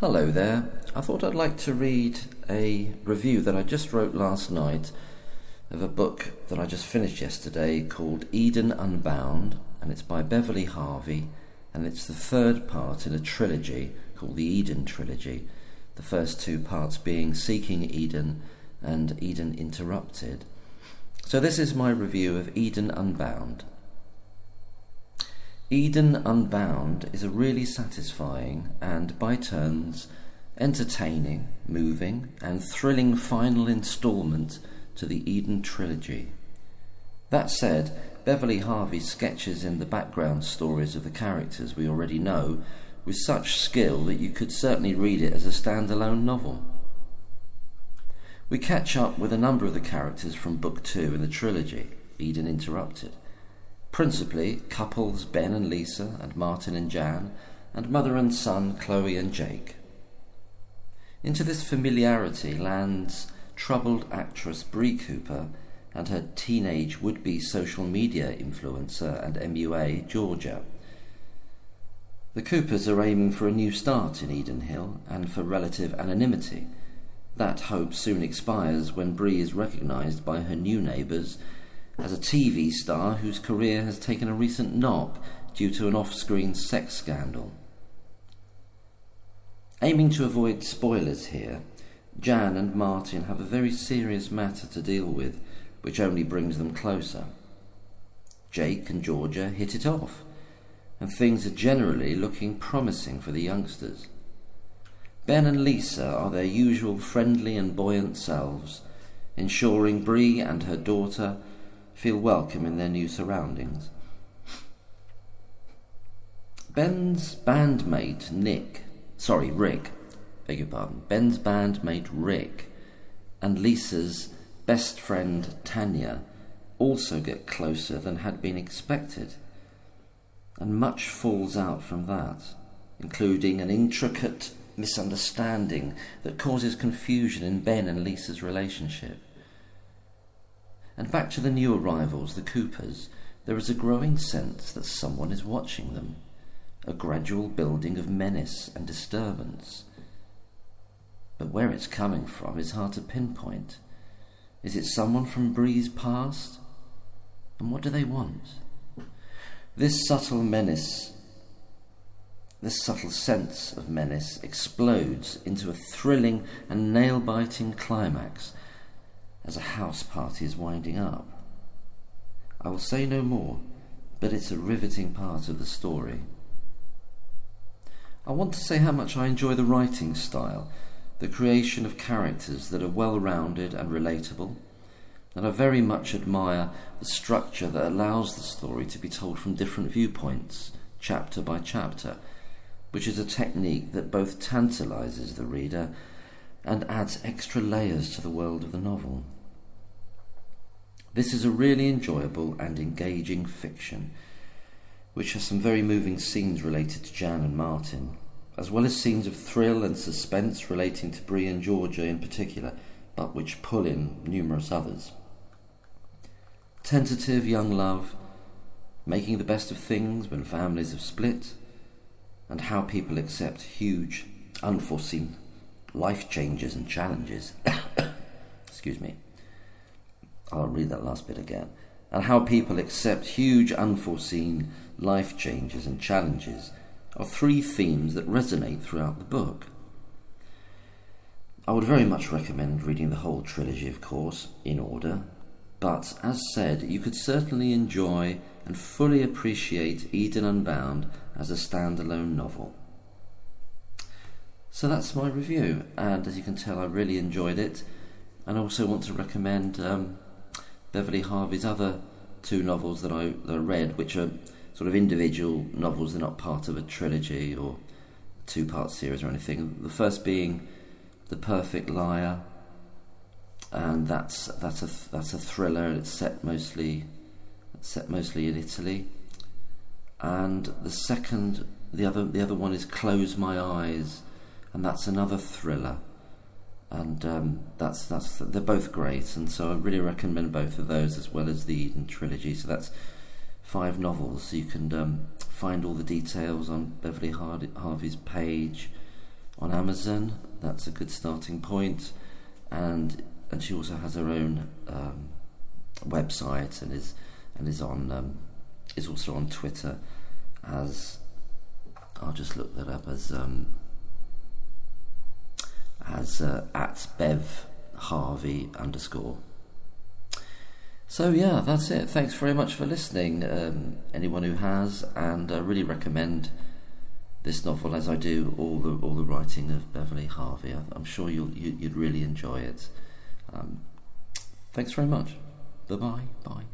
Hello there. I thought I'd like to read a review that I just wrote last night of a book that I just finished yesterday called Eden Unbound, and it's by Beverley Harvey, and it's the third part in a trilogy called the Eden Trilogy, the first two parts being Seeking Eden and Eden Interrupted. So this is my review of Eden Unbound. Eden Unbound is a really satisfying and, by turns, entertaining, moving and thrilling final instalment to the Eden Trilogy. That said, Beverley Harvey sketches in the background stories of the characters we already know with such skill that you could certainly read it as a standalone novel. We catch up with a number of the characters from Book 2 in the trilogy, Eden Interrupted. Principally, couples Ben and Lisa and Martin and Jan, and mother and son Chloe and Jake. Into this familiarity lands troubled actress Brie Cooper and her teenage would-be social media influencer and MUA Georgia. The Coopers are aiming for a new start in Eden Hill and for relative anonymity. That hope soon expires when Brie is recognised by her new neighbours as a TV star whose career has taken a recent knock due to an off-screen sex scandal. Aiming to avoid spoilers here, Jan and Martin have a very serious matter to deal with, which only brings them closer. Jake and Georgia hit it off, and things are generally looking promising for the youngsters. Ben and Lisa are their usual friendly and buoyant selves, ensuring Brie and her daughter feel welcome in their new surroundings. Ben's bandmate Rick and Lisa's best friend Tanya also get closer than had been expected, and much falls out from that, including an intricate misunderstanding that causes confusion in Ben and Lisa's relationship. And back to the new arrivals, the Coopers, there is a growing sense that someone is watching them, a gradual building of menace and disturbance. But where it's coming from is hard to pinpoint. Is it someone from Brie's past? And what do they want? This subtle sense of menace explodes into a thrilling and nail-biting climax as a house party is winding up. I will say no more, but it's a riveting part of the story. I want to say how much I enjoy the writing style, the creation of characters that are well-rounded and relatable, and I very much admire the structure that allows the story to be told from different viewpoints, chapter by chapter, which is a technique that both tantalizes the reader and adds extra layers to the world of the novel. This is a really enjoyable and engaging fiction, which has some very moving scenes related to Jan and Martin, as well as scenes of thrill and suspense relating to Brie and Georgia in particular, but which pull in numerous others. Tentative young love, making the best of things when families have split, and how people accept huge, unforeseen life changes and challenges. Excuse me. I'll read that last bit again. And how people accept huge, unforeseen life changes and challenges are three themes that resonate throughout the book. I would very much recommend reading the whole trilogy, of course, in order, but as said, you could certainly enjoy and fully appreciate Eden Unbound as a standalone novel. So that's my review, and as you can tell, I really enjoyed it, and I also want to recommend Beverley Harvey's other two novels that I read, which are sort of individual novels. They're not part of a trilogy or a two-part series or anything. The first being The Perfect Liar, and that's a thriller. It's set mostly in Italy. And the other one is Close My Eyes, and that's another thriller. And they're both great, and so I really recommend both of those, as well as the Eden Trilogy. So that's 5 novels. You can find all the details on Beverley Harvey's page on Amazon. That's a good starting point. And she also has her own website and is also on Twitter as, I'll just look that up, as at Bev Harvey _. So yeah, that's it. Thanks very much for listening, anyone who has, and I really recommend this novel, as I do all the writing of Beverley Harvey. I'm sure you'd really enjoy it. Thanks very much. Bye.